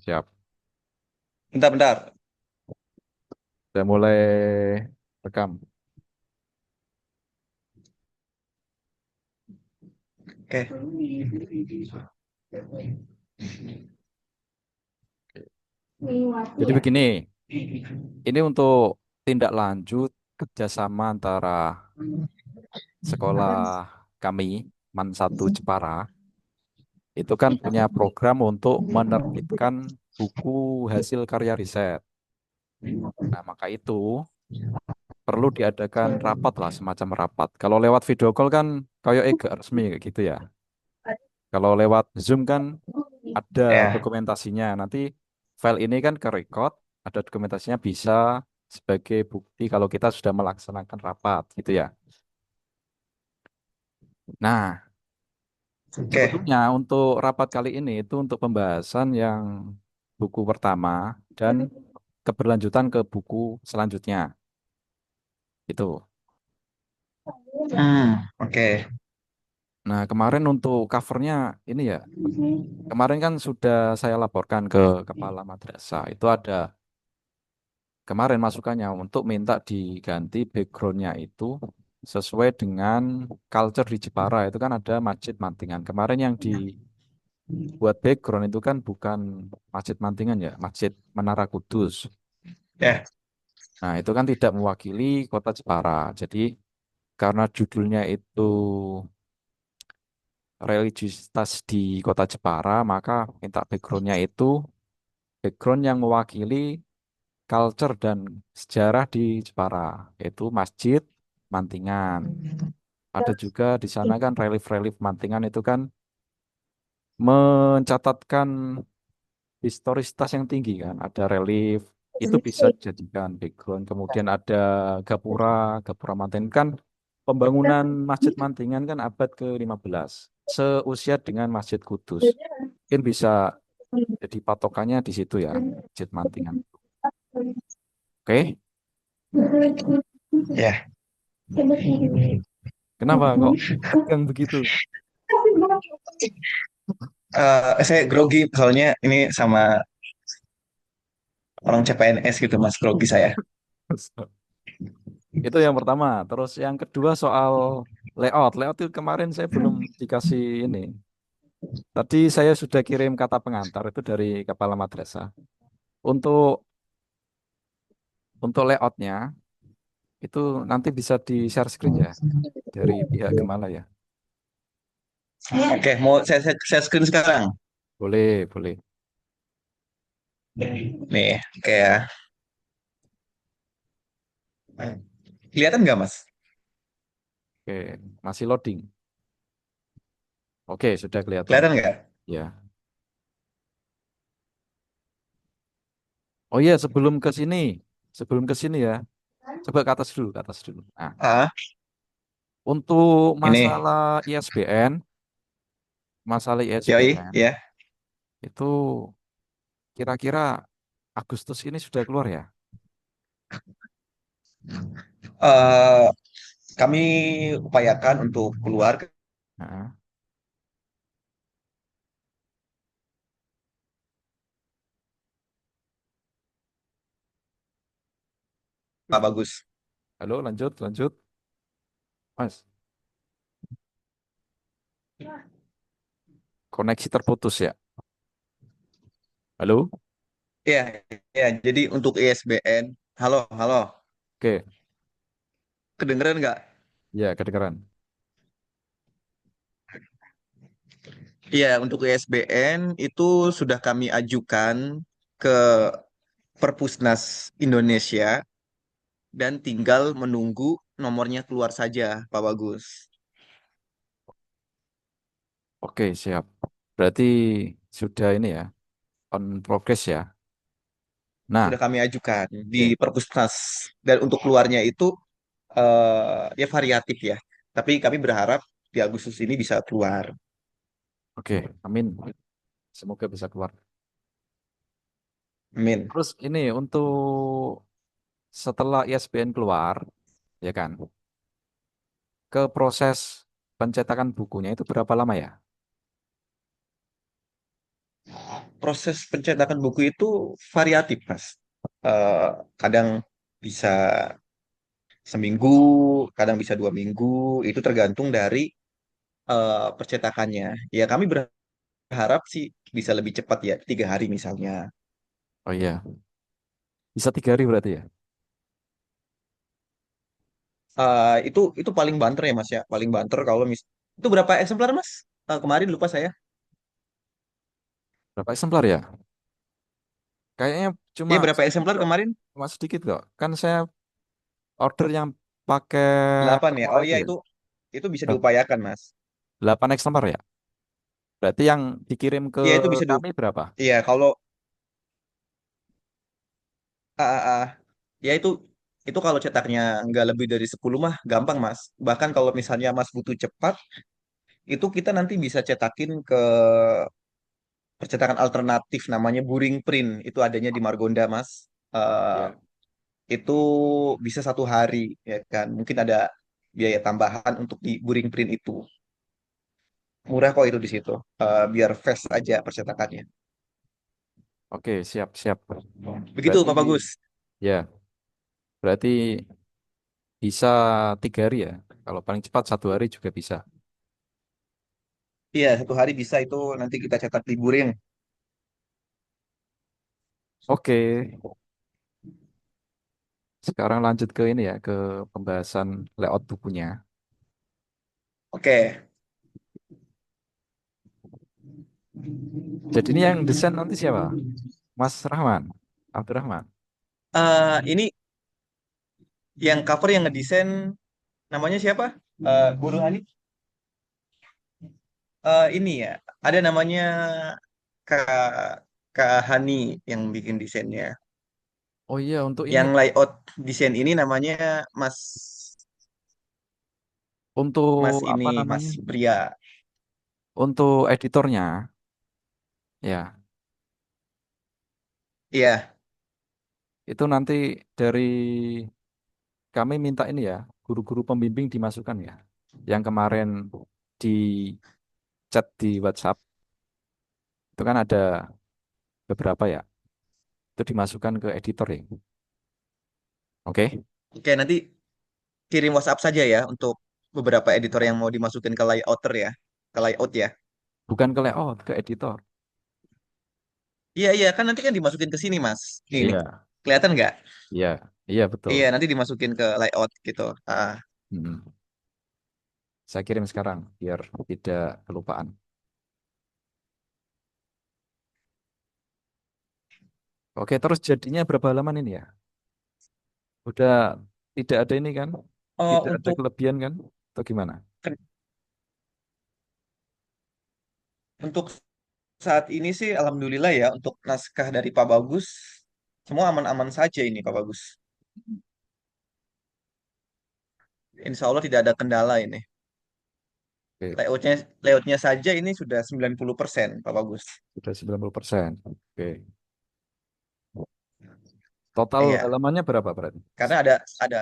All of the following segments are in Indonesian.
Siap. Bentar-bentar. Udah mulai rekam. Oke. Jadi begini, ini untuk tindak lanjut kerjasama antara sekolah kami, MAN 1 Jepara, itu kan punya program untuk menerbitkan buku hasil karya riset. Nah, maka itu perlu diadakan rapat lah, semacam rapat. Kalau lewat video call kan kayak gak resmi kayak gitu ya. Kalau lewat Zoom kan ada Ya. dokumentasinya. Nanti file ini kan ke record, ada dokumentasinya bisa sebagai bukti kalau kita sudah melaksanakan rapat gitu ya. Nah, Oke. sebetulnya untuk rapat kali ini itu untuk pembahasan yang buku pertama dan keberlanjutan ke buku selanjutnya. Itu. Oke. Nah, kemarin untuk covernya ini ya, kemarin kan sudah saya laporkan ke kepala madrasah. Itu ada kemarin masukannya untuk minta diganti backgroundnya itu sesuai dengan culture di Jepara. Itu kan ada Masjid Mantingan. Kemarin yang dibuat background itu kan bukan Masjid Mantingan ya, Masjid Menara Kudus. Ya. Nah, itu kan tidak mewakili kota Jepara. Jadi karena judulnya itu religiusitas di kota Jepara, maka minta backgroundnya itu background yang mewakili culture dan sejarah di Jepara, yaitu Masjid Mantingan. Ada juga di sana kan relief-relief Mantingan itu kan mencatatkan historisitas yang tinggi kan. Ada relief, itu bisa dijadikan background. Kemudian ada Gapura, Gapura Mantingan kan pembangunan Masjid Mantingan kan abad ke-15. Seusia dengan Masjid Kudus. Mungkin bisa jadi patokannya di situ ya, Masjid Mantingan. Oke, Ya. kenapa kok tegang begitu? Saya grogi soalnya ini sama orang CPNS gitu Mas, grogi saya. Itu yang pertama. Terus yang kedua soal layout. Layout itu kemarin saya belum dikasih ini. Tadi saya sudah kirim kata pengantar itu dari kepala madrasah. Untuk layoutnya itu nanti bisa di share screen ya dari pihak Gemala ya. Oke, mau saya screen sekarang. Boleh, boleh. Nih, oke ya. Kelihatan nggak Mas? Oke, masih loading. Oke, sudah kelihatan. Kelihatan nggak? Ya. Oh iya, sebelum ke sini ya. Coba ke atas dulu, ke atas dulu. Nah, Ah, untuk ini. masalah Yoi, ISBN ya. itu kira-kira Agustus ini sudah keluar ya? Eh, Kami upayakan untuk keluar ke Nah, Pak Bagus. halo, lanjut, lanjut. Mas, koneksi terputus ya? Halo? Ya, ya. Jadi untuk ISBN, halo, halo. Oke, Kedengeran nggak? ya kedengeran. Iya, untuk ISBN itu sudah kami ajukan ke Perpusnas Indonesia dan tinggal menunggu nomornya keluar saja, Pak Bagus. Oke, siap. Berarti sudah ini ya, on progress ya. Sudah Nah, kami ajukan oke, di Perpusnas dan untuk keluarnya itu ya variatif ya. Tapi kami berharap di Agustus ini bisa keluar. oke, amin. Semoga bisa keluar. Amin. Terus ini untuk setelah ISBN keluar, ya kan, ke proses pencetakan bukunya itu berapa lama ya? proses pencetakan buku itu variatif, Mas. Eh, Kadang bisa seminggu, kadang bisa 2 minggu, itu tergantung dari percetakannya. Ya kami berharap sih bisa lebih cepat ya, 3 hari misalnya. Oh iya, bisa 3 hari berarti ya? Itu paling banter ya Mas ya, paling banter kalau itu berapa eksemplar Mas? Kemarin lupa saya. Berapa eksemplar ya? Kayaknya cuma Iya berapa sedikit eksemplar kok. kemarin? Cuma sedikit kok. Kan saya order yang pakai 8 ya. promo Oh itu iya ya. itu bisa Ber- diupayakan Mas. 8 eksemplar ya? Berarti yang dikirim ke Iya itu bisa kami berapa? Iya kalau ah, ah, ah. Ya itu kalau cetaknya nggak lebih dari 10 mah gampang Mas. Bahkan kalau misalnya Mas butuh cepat, itu kita nanti bisa cetakin ke percetakan alternatif namanya Buring Print. Itu adanya di Margonda Mas. Eh, Ya. itu bisa 1 hari ya kan. Mungkin ada biaya tambahan untuk di Buring Print itu. Murah kok itu di situ. Biar fast aja percetakannya. Oke, siap, siap. Begitu Berarti Pak Bagus. ya, berarti bisa 3 hari ya. Kalau paling cepat 1 hari juga bisa. Iya 1 hari bisa itu nanti kita cetak di Buring. Oke, sekarang lanjut ke ini ya, ke pembahasan layout bukunya. Oke. Jadi ini yang desain nanti siapa? Mas Rahman, Abdurrahman. Ini yang cover yang ngedesain namanya siapa? Guru Hani. Ini ya, ada namanya Kak Kak Hani yang bikin desainnya. Oh iya, untuk ini, Yang layout desain ini namanya Mas Mas untuk apa ini Mas namanya? Pria. Untuk editornya, ya, Iya, itu nanti dari kami minta ini ya, guru-guru pembimbing dimasukkan ya. Yang kemarin di chat di WhatsApp, itu kan ada beberapa ya, itu dimasukkan ke editor ya. Oke, oke nanti kirim WhatsApp saja ya untuk beberapa editor yang mau dimasukin ke layouter ya, ke layout ya. bukan ke layout, ke editor. Iya iya kan nanti kan dimasukin ke sini Mas. Ini Iya, kelihatan nggak? iya, iya betul. Iya nanti dimasukin ke layout gitu. Hmm. Saya kirim sekarang biar tidak kelupaan. Oke, terus jadinya berapa halaman ini ya? Udah tidak ada ini kan? Oh Tidak ada kelebihan kan? Atau gimana? untuk saat ini sih alhamdulillah ya untuk naskah dari Pak Bagus semua aman-aman saja ini Pak Bagus. Insya Allah tidak ada kendala ini. Oke, Layoutnya saja ini sudah 90% Pak Bagus. sudah 90%. Oke. Total Iya, halamannya berapa berarti? karena ada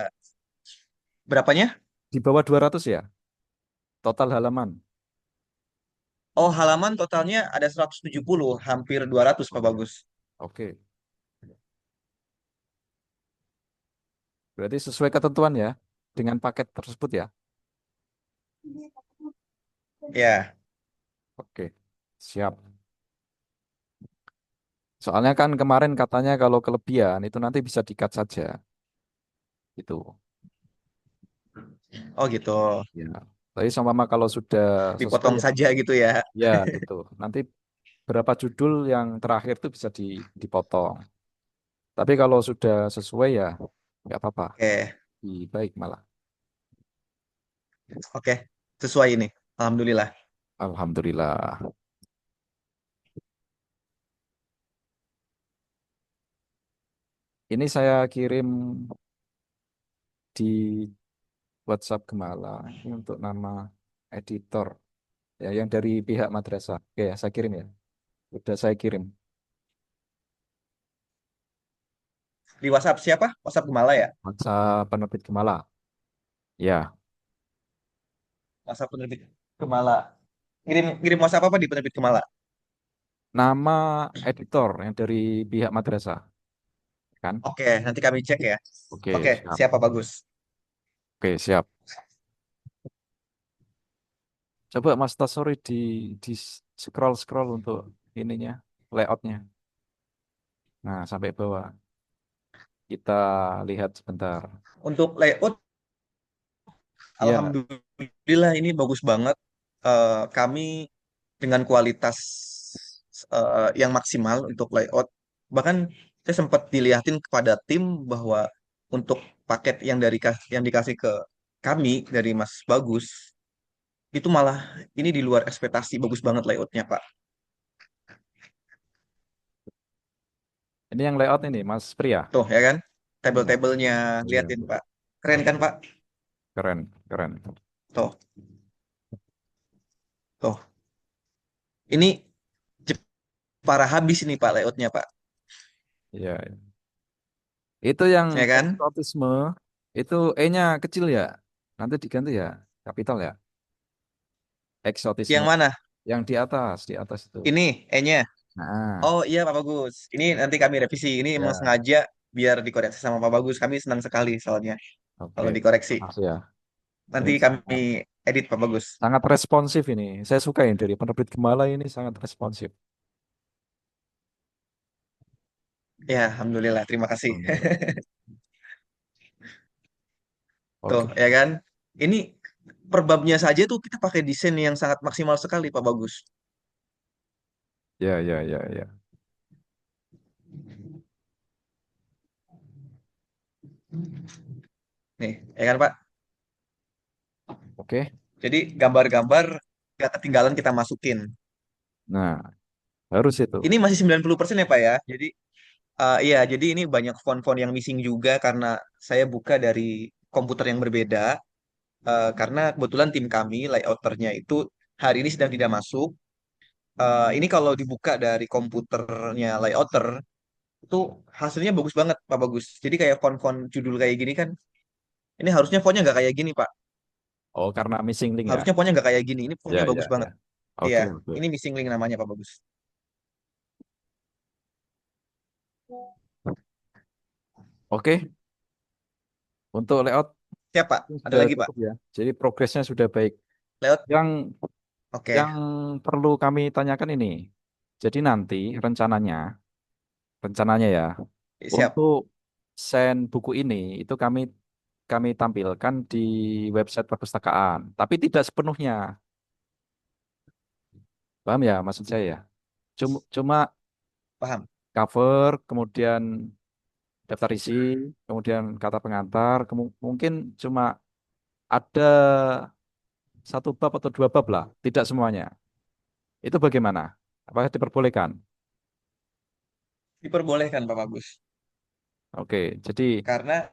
berapanya? Di bawah 200 ya? Total halaman. Oh, halaman totalnya ada 170, hampir 200 Pak Bagus. Oke. Berarti sesuai ketentuan ya dengan paket tersebut ya. Ya, Oke. Siap. Soalnya kan kemarin katanya kalau kelebihan itu nanti bisa di-cut saja. Itu. oh gitu. Ya. Tapi sama kalau sudah sesuai Dipotong ya. saja gitu ya. Ya, gitu. Nanti berapa judul yang terakhir itu bisa dipotong. Tapi kalau sudah sesuai ya nggak apa-apa. Oke, Lebih baik malah. oke. Sesuai ini. Alhamdulillah. Alhamdulillah. Ini saya kirim di WhatsApp Gemala. Ini untuk nama editor. Ya, yang dari pihak madrasah. Oke, ya, saya kirim ya. Udah saya kirim. Di WhatsApp siapa? WhatsApp Gemala ya? WhatsApp penerbit Gemala. Ya, WhatsApp penerbit Gemala. Kirim kirim WhatsApp apa di penerbit Gemala? nama editor yang dari pihak madrasah, kan? Oke, nanti kami cek ya. Oke, Oke, siap. siapa bagus? Oke, siap. Coba Mas Tasori di scroll untuk ininya, layoutnya. Nah, sampai bawah. Kita lihat sebentar. Untuk layout, Ya, alhamdulillah ini bagus banget. Kami dengan kualitas yang maksimal untuk layout. Bahkan saya sempat dilihatin kepada tim bahwa untuk paket yang dikasih ke kami dari Mas Bagus itu malah ini di luar ekspektasi, bagus banget layoutnya Pak. ini yang layout ini, Mas Pria. Tuh ya kan, Oh, tabel-tabelnya iya, liatin iya. Pak, keren kan Pak? Keren, keren. Tuh, tuh, ini parah habis ini Pak layoutnya Pak, Iya, iya. Itu yang ya kan? eksotisme, itu E-nya kecil ya. Nanti diganti ya, kapital ya. Yang Eksotisme. mana? Yang di atas itu. Ini E-nya. Nah, Oh iya Pak Bagus. Ini nanti kami revisi. Ini emang ya, sengaja biar dikoreksi sama Pak Bagus. Kami senang sekali soalnya oke. kalau dikoreksi. Makasih ya. Nanti Ini kami sangat, edit Pak Bagus. sangat responsif ini. Saya suka ini dari penerbit Gemala ini sangat responsif. Ya, Alhamdulillah. Terima kasih. Alhamdulillah. Tuh, Oke. ya kan? Ini per babnya saja tuh kita pakai desain yang sangat maksimal sekali Pak Bagus. Ya, ya, ya, ya. Nih, ya kan Pak? Oke. Jadi gambar-gambar gak ketinggalan kita masukin. Nah, harus itu. Ini masih 90% ya Pak ya. Jadi iya, jadi ini banyak font-font yang missing juga karena saya buka dari komputer yang berbeda. Karena kebetulan tim kami layouternya itu hari ini sedang tidak masuk. Ini kalau dibuka dari komputernya layouter itu hasilnya bagus banget Pak Bagus. Jadi kayak font-font judul kayak gini kan, ini harusnya fontnya nggak kayak gini Pak. Oh, karena missing link ya. Harusnya fontnya nggak kayak gini. Ini Ya, fontnya ya, bagus banget. ya. Iya, Oke, oke. ini missing link namanya Pak Bagus. Oke, untuk layout Siapa? Ada sudah lagi Pak? cukup ya. Jadi progresnya sudah baik. Layout? Yang Oke, yang perlu kami tanyakan ini. Jadi nanti rencananya ya, siap. untuk send buku ini itu kami kami tampilkan di website perpustakaan, tapi tidak sepenuhnya. Paham ya maksud saya ya? Cuma Paham? cover, kemudian daftar isi, kemudian kata pengantar, mungkin cuma ada satu bab atau dua bab lah, tidak semuanya. Itu bagaimana? Apakah diperbolehkan? Diperbolehkan Pak Bagus. Oke, jadi Karena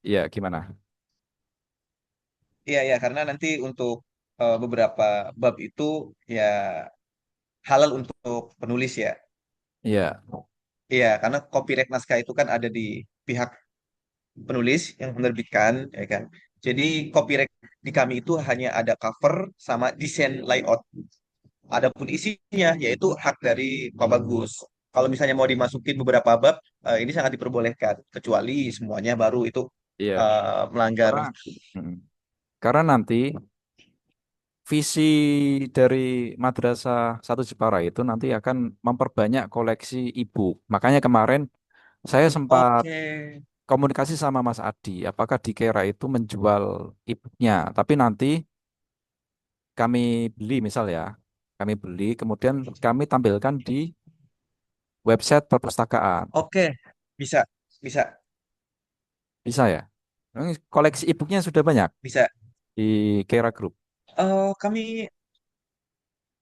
ya gimana? iya ya karena nanti untuk beberapa bab itu ya halal untuk penulis ya. Iya, Iya, karena copyright naskah itu kan ada di pihak penulis yang menerbitkan, ya kan. Jadi copyright di kami itu hanya ada cover sama desain layout. Adapun isinya yaitu hak dari Pak Bagus. Kalau misalnya mau dimasukin beberapa bab, ini sangat diperbolehkan. Kecuali semuanya baru itu iya. melanggar. Karena mm, karena nanti visi dari Madrasah Satu Jepara itu nanti akan memperbanyak koleksi e-book. Makanya kemarin saya sempat Oke, komunikasi sama Mas Adi, apakah di Kera itu menjual e-booknya. Tapi nanti kami beli misal ya, kami beli, kemudian kami tampilkan di website perpustakaan. oke, bisa, bisa, Bisa ya? Ini koleksi e-booknya sudah banyak bisa. di Kera Group. Kami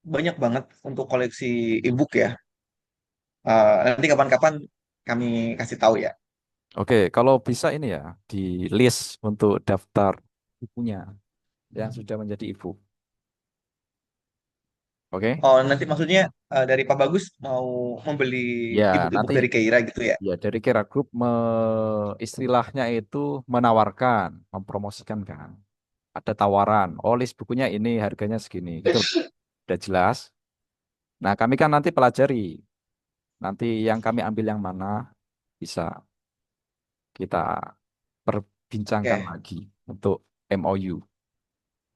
banyak banget untuk koleksi e-book ya. Nanti kapan-kapan kami kasih tahu ya. Oke, kalau bisa ini ya, di list untuk daftar bukunya yang sudah menjadi e-book. Oke? Oh, nanti maksudnya dari Pak Bagus mau membeli Ya, e-book-e-book nanti dari Keira gitu ya? ya dari Kera Group istilahnya itu menawarkan, mempromosikan kan. Ada tawaran, oh list bukunya ini harganya segini, gitu loh. Udah jelas. Nah, kami kan nanti pelajari, nanti yang kami ambil yang mana bisa kita perbincangkan Oke. lagi untuk MOU.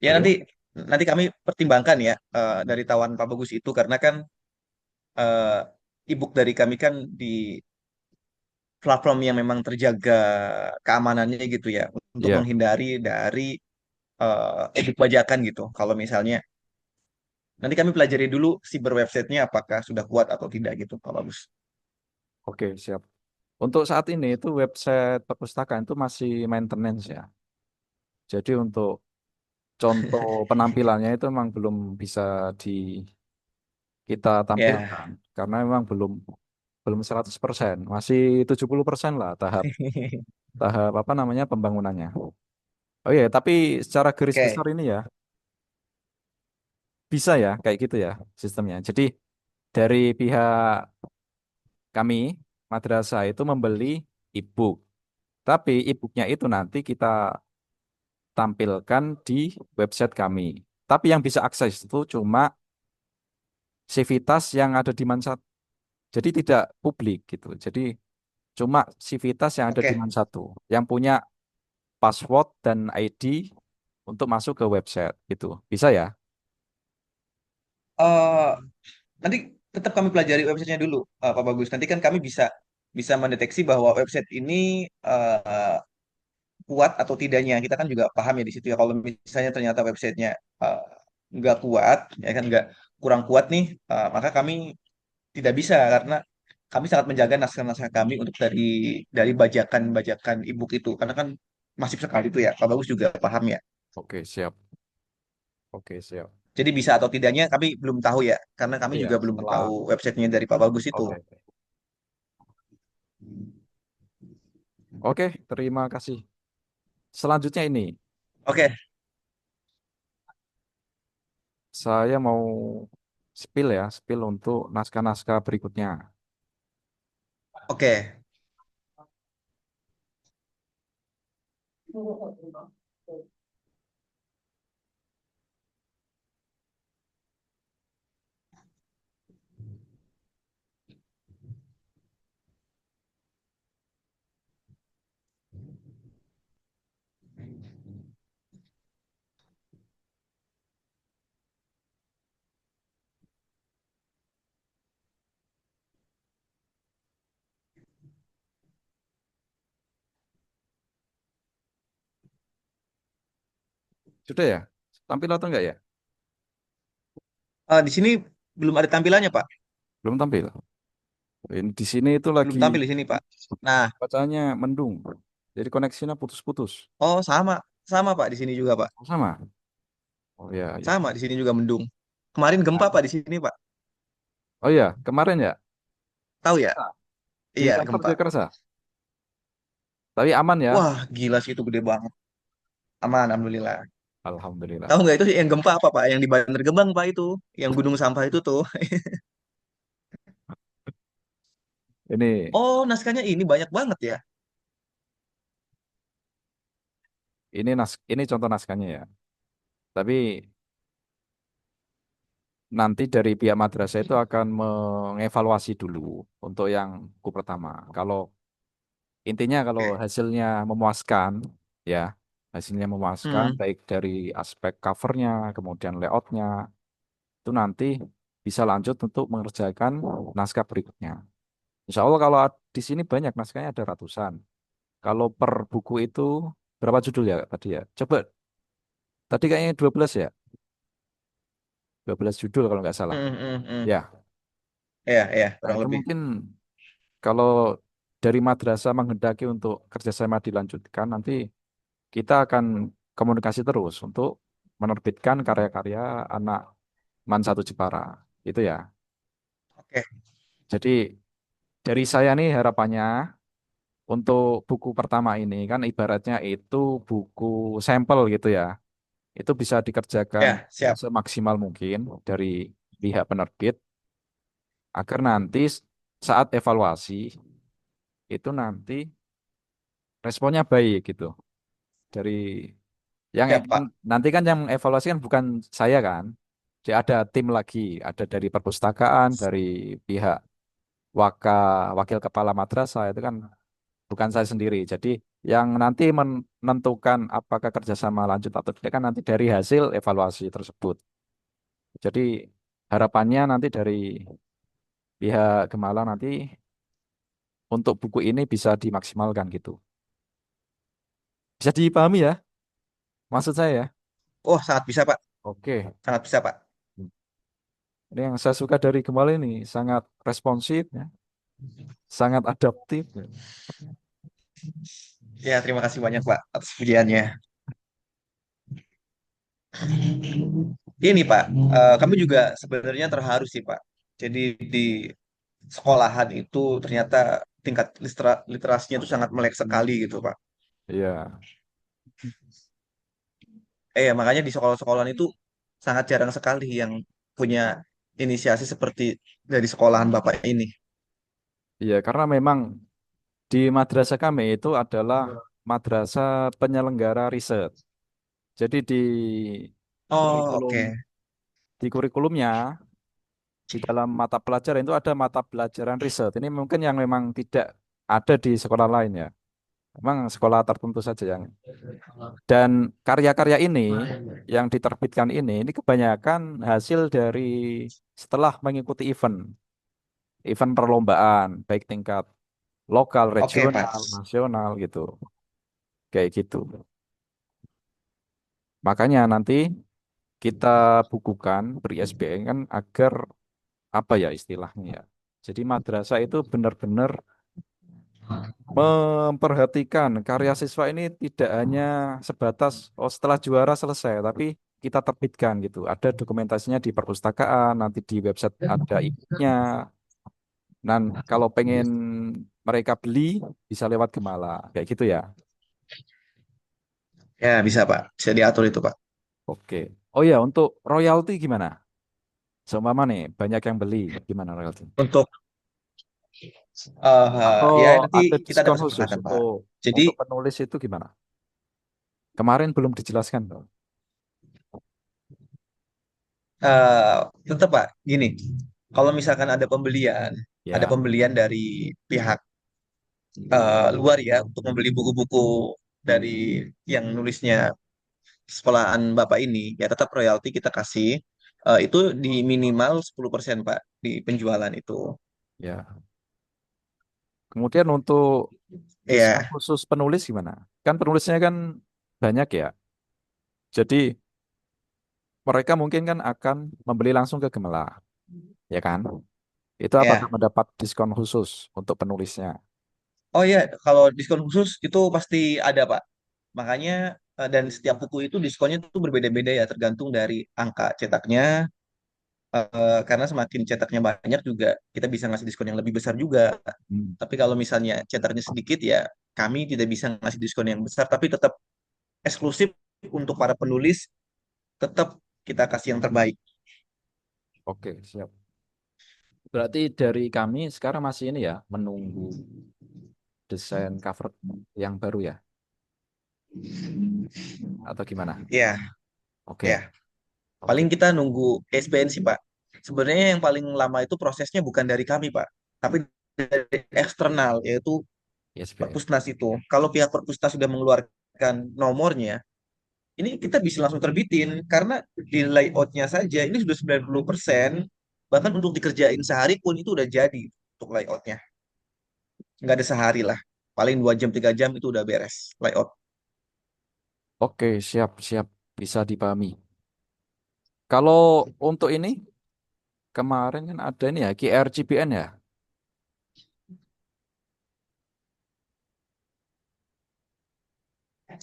Ya Oke? nanti nanti kami pertimbangkan ya dari tawaran Pak Bagus itu karena kan ebook dari kami kan di platform yang memang terjaga keamanannya gitu ya untuk Iya. menghindari dari ebook bajakan gitu. Kalau misalnya nanti kami pelajari dulu siber websitenya apakah sudah kuat atau tidak gitu Pak Bagus. Oke, siap. Untuk saat ini itu website perpustakaan itu masih maintenance ya. Jadi untuk contoh penampilannya itu memang belum bisa di kita Ya. tampilkan karena memang belum belum 100%, masih 70% lah tahap tahap apa namanya pembangunannya. Oh iya, tapi secara garis Oke. besar ini ya bisa ya kayak gitu ya sistemnya. Jadi dari pihak kami madrasah itu membeli e-book, tapi e-booknya itu nanti kita tampilkan di website kami. Tapi yang bisa akses itu cuma sivitas yang ada di Mansat. Jadi tidak publik gitu. Jadi cuma sivitas yang ada di Oke. Mansatu yang punya password dan ID untuk masuk ke website gitu. Bisa ya? Eh, nanti tetap kami pelajari websitenya dulu, Pak Bagus. Nanti kan kami bisa bisa mendeteksi bahwa website ini kuat atau tidaknya. Kita kan juga paham ya di situ ya. Kalau misalnya ternyata websitenya eh, nggak kuat, ya kan nggak kurang kuat nih, maka kami tidak bisa karena kami sangat menjaga naskah-naskah kami untuk dari bajakan-bajakan ebook itu. Karena kan masif sekali itu ya. Pak Bagus juga paham ya. Oke, siap. Oke, siap. Jadi bisa atau tidaknya kami belum tahu ya, karena kami Iya, juga belum setelah tahu websitenya dari Pak Bagus itu. oke. Oke, terima kasih. Selanjutnya ini, Oke, saya mau spill untuk naskah-naskah berikutnya. oke, Sudah ya? Tampil atau enggak ya? Di sini belum ada tampilannya Pak. Belum tampil. Ini di sini itu Belum lagi tampil di sini Pak. Nah, bacanya mendung. Jadi koneksinya putus-putus. oh sama, sama Pak di sini juga Pak. Oh, sama. Oh ya, ya. Sama di sini juga mendung. Kemarin gempa Nah, Pak di sini Pak. oh ya, kemarin ya Tahu ya? di Iya, kantor gempa. Jakarta. Tapi aman ya. Wah, gila sih itu gede banget. Aman, alhamdulillah. Alhamdulillah. Tahu nggak itu yang gempa apa Pak? Yang di Bantar Gebang Pak itu, yang gunung sampah itu tuh. Ini Oh, naskahnya ini banyak banget ya. ini contoh naskahnya ya. Tapi nanti dari pihak madrasah itu akan mengevaluasi dulu untuk yang ku pertama. Kalau intinya kalau Oke. hasilnya memuaskan, ya hasilnya memuaskan Hmm, baik dari aspek covernya, kemudian layoutnya, itu nanti bisa lanjut untuk mengerjakan naskah berikutnya. Insya Allah kalau di sini banyak naskahnya ada ratusan. Kalau per buku itu berapa judul ya tadi ya? Coba tadi kayaknya 12 ya? 12 judul kalau nggak salah. hmm. Ya, Iya, iya, nah kurang itu lebih. mungkin kalau dari madrasah menghendaki untuk kerjasama dilanjutkan, nanti kita akan komunikasi terus untuk menerbitkan karya-karya anak Man Satu Jepara. Itu ya. Oke, Jadi dari saya nih harapannya untuk buku pertama ini kan ibaratnya itu buku sampel gitu ya. Itu bisa dikerjakan ya, siap. semaksimal mungkin dari pihak penerbit agar nanti saat evaluasi itu nanti responnya baik gitu. Dari yang Siap, Pak. nanti kan yang evaluasi kan bukan saya kan. Jadi ada tim lagi, ada dari perpustakaan, dari pihak waka, wakil kepala madrasah itu kan bukan saya sendiri. Jadi yang nanti menentukan apakah kerjasama lanjut atau tidak kan nanti dari hasil evaluasi tersebut. Jadi harapannya nanti dari pihak Gemala nanti untuk buku ini bisa dimaksimalkan gitu. Bisa dipahami ya, maksud saya ya. Oh, sangat bisa, Pak. Oke. Sangat bisa, Pak. Ini yang saya suka dari Gemala ini sangat responsif, ya, sangat adaptif. Ya. Ya, terima kasih banyak, Pak, atas pujiannya. Ini, Pak, kami juga sebenarnya terharu sih, Pak. Jadi di sekolahan itu ternyata tingkat literasinya itu sangat melek sekali gitu, Pak. Iya, Ya, makanya di sekolah-sekolahan itu sangat jarang sekali yang punya inisiasi seperti dari sekolahan Bapak ini. iya karena memang di madrasah kami itu adalah madrasah penyelenggara riset. Jadi Oh, kurikulum oke. di kurikulumnya di dalam mata pelajaran itu ada mata pelajaran riset. Ini mungkin yang memang tidak ada di sekolah lain ya. Memang sekolah tertentu saja yang dan karya-karya ini yang diterbitkan ini kebanyakan hasil dari setelah mengikuti event perlombaan baik tingkat lokal, Oke, Pak. regional, nasional gitu. Kayak gitu. Makanya nanti kita bukukan ber-ISBN kan agar apa ya istilahnya ya. Jadi madrasah itu benar-benar memperhatikan karya siswa ini tidak hanya sebatas oh setelah juara selesai, tapi kita terbitkan gitu. Ada dokumentasinya di perpustakaan, nanti di website ada e-booknya. Dan kalau pengen mereka beli bisa lewat Gemala, kayak gitu ya. Ya, bisa, Pak. Bisa diatur itu, Pak. Oke. Oh ya, untuk royalti gimana? Seumpama nih banyak yang beli, gimana royalti? Untuk Atau ya nanti ada kita ada diskon khusus kesepakatan, Pak. untuk Jadi penulis itu gimana? Kemarin belum dijelaskan tuh. eh tetap, Pak, gini. Kalau misalkan ada Ya, pembelian dari pihak luar ya untuk membeli buku-buku dari yang nulisnya sekolahan Bapak ini, ya tetap royalti kita kasih. Itu di minimal 10% Pak di penjualan itu. ya. Kemudian untuk diskon Ya, khusus penulis gimana? Kan penulisnya kan banyak ya. Jadi mereka mungkin kan akan membeli langsung ke Gemela, ya kan? Itu apakah ya. mendapat diskon khusus untuk penulisnya? Oh ya, kalau diskon khusus itu pasti ada, Pak. Makanya dan setiap buku itu diskonnya itu berbeda-beda ya, tergantung dari angka cetaknya. Karena semakin cetaknya banyak juga kita bisa ngasih diskon yang lebih besar juga. Hmm. Tapi kalau misalnya cetaknya sedikit ya kami tidak bisa ngasih diskon yang besar, tapi tetap eksklusif untuk para penulis, tetap kita kasih yang terbaik. Oke, siap. Berarti dari kami sekarang masih ini ya, menunggu desain cover yang baru ya, atau gimana? Ya, ya. Oke, Paling oke. kita nunggu SPN sih, Pak. Sebenarnya yang paling lama itu prosesnya bukan dari kami, Pak, tapi dari eksternal, yaitu ISBN. Perpusnas itu. Kalau pihak Perpusnas sudah mengeluarkan nomornya, ini kita bisa langsung terbitin karena di layoutnya saja ini sudah 90%, bahkan untuk dikerjain sehari pun itu udah jadi untuk layoutnya. Nggak ada sehari lah, paling 2 jam 3 jam itu udah beres layout. Oke, siap, siap. Bisa dipahami. Kalau untuk ini, kemarin kan ada ini ya, QRGBN ya.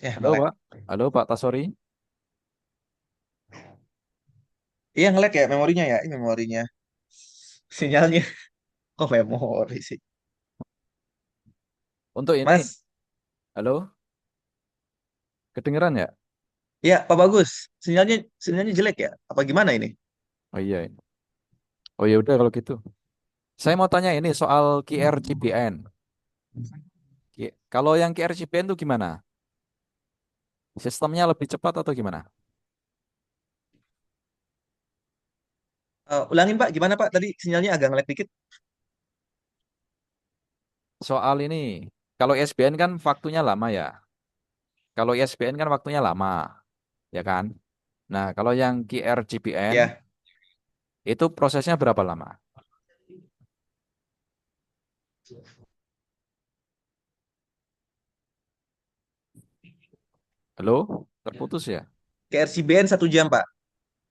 Ya, Halo, ngelek. Pak. Halo, Pak Tasori. Iya, ngelek ya memorinya ya. Ini memorinya, sinyalnya kok memori sih, Untuk ini, Mas. halo, kedengeran ya? Ya, Pak Bagus, sinyalnya jelek ya, apa gimana ini? Oh iya. Oh ya udah kalau gitu. Saya mau tanya ini soal QRGBN. Kalau yang QRGBN itu gimana? Sistemnya lebih cepat atau gimana? Ulangin Pak, gimana Pak? Tadi sinyalnya agak nge-lag dikit. Soal ini, kalau ISBN kan waktunya lama ya. Kalau ISBN kan waktunya lama, ya kan? Nah, kalau yang QRGBN Ya, itu prosesnya berapa lama? Halo? Terputus ya? KRCBN 1 jam Pak.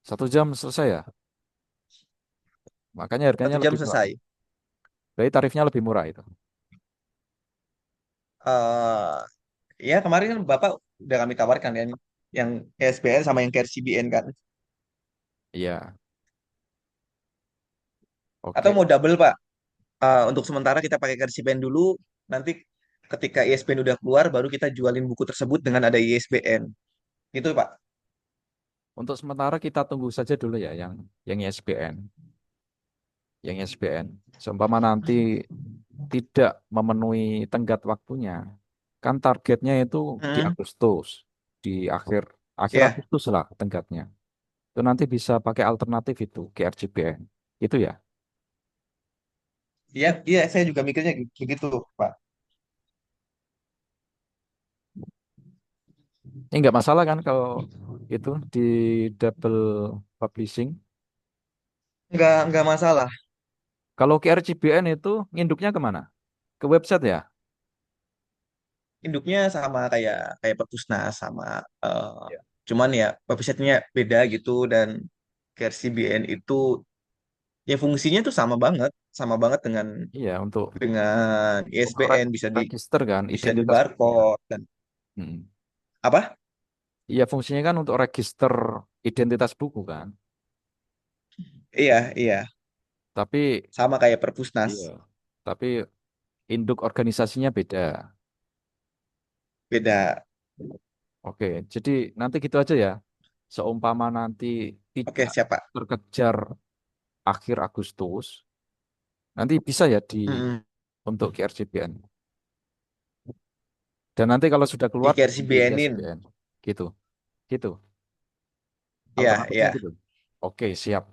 1 jam selesai ya? Makanya harganya satu jam lebih murah. selesai. Berarti tarifnya lebih murah itu. eh Ya kemarin kan Bapak udah kami tawarkan kan yang KSBN sama yang KRCBN kan. Iya, Atau oke. mau double Pak? Untuk sementara kita pakai KRCBN dulu. Nanti ketika ISBN udah keluar, baru kita jualin buku tersebut dengan ada ISBN. Gitu Pak. Untuk sementara kita tunggu saja dulu ya yang ISBN, yang ISBN. Seumpama nanti tidak memenuhi tenggat waktunya, kan targetnya itu di Hmm, Agustus, di akhir akhir ya, Agustus lah tenggatnya. Itu nanti bisa pakai alternatif itu QRGBN. Itu ya. iya, iya, saya juga mikirnya begitu Pak. Ini nggak masalah kan kalau itu di double publishing. Nggak masalah. Kalau QRGBN itu nginduknya kemana? Ke website ya? Induknya sama kayak kayak Perpusnas sama eh, Ya. cuman ya websitenya beda gitu dan KRCBN itu ya fungsinya tuh sama banget Iya, dengan untuk ISBN register kan bisa di identitas buku kan. barcode dan Hmm. apa? Iya, fungsinya kan untuk register identitas buku kan. Iya, iya, Tapi sama kayak Perpusnas, iya, tapi induk organisasinya beda. beda. Oke, jadi nanti gitu aja ya. Seumpama nanti Oke, tidak siapa? terkejar akhir Agustus, nanti bisa ya Mm-mm. untuk QRCBN. Dan nanti kalau sudah Di keluar di KRCBN-in. ISBN. Gitu. Gitu. Iya, Alternatifnya iya. gitu. Oke, siap.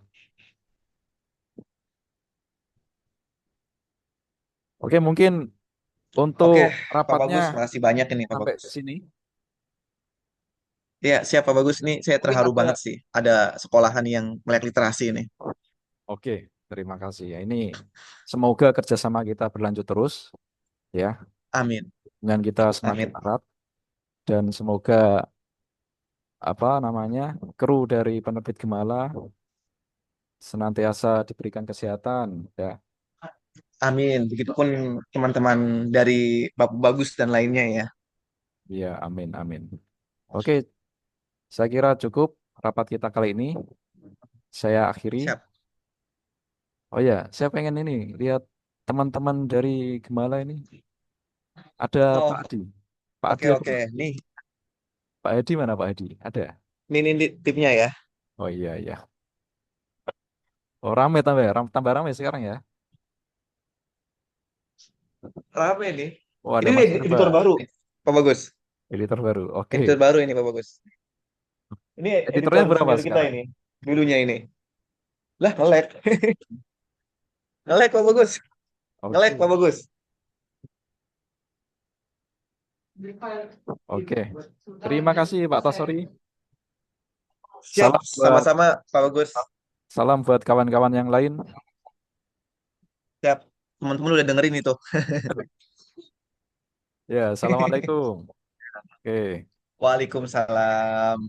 Oke, mungkin untuk Oke, Pak rapatnya Bagus, makasih banyak ini Pak sampai Bagus. sini. Iya, siap Pak Bagus. Ini saya Mungkin terharu banget ada. sih. Ada sekolahan yang melek literasi ini. Oke, terima kasih ya. Ini semoga kerjasama kita berlanjut terus ya. Amin, Dengan kita semakin amin. erat dan semoga apa namanya kru dari penerbit Gemala senantiasa diberikan kesehatan ya. Amin. Begitupun teman-teman dari Bapak Bagus dan lainnya ya. Iya, amin amin. Oke, saya kira cukup rapat kita kali ini. Saya akhiri. Siap. Oh ya, saya pengen ini lihat teman-teman dari Gemala ini. Ada Pak Oh, Adi. Pak Adi oke, ada oke. nggak? Nih, Pak Edi mana Pak Edi? Ada. ini tipnya ya. Oh iya iya. Oh rame tambah, tambah rame sekarang ya. Rame nih. Oh Ini ada nih Mas editor Irba, baru, Pak Bagus. editor baru. Oke. Editor baru ini, Pak Bagus. Ini Editornya editor berapa senior kita sekarang? ini. Dulunya ini. Lah, nge-lag. Nge-lag, Pak Bagus. Nge-lag, Oke. Pak Bagus. Oke. Terima kasih Pak Tasori. Siap, Salam buat sama-sama, Pak Bagus. salam buat kawan-kawan yang lain. Siap. Teman-teman udah dengerin itu. Ya, assalamualaikum. Oke. Waalaikumsalam.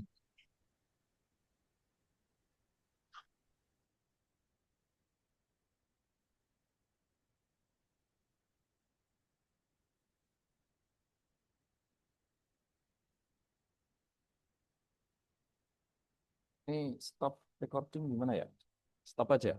Ini stop recording gimana ya? Stop aja.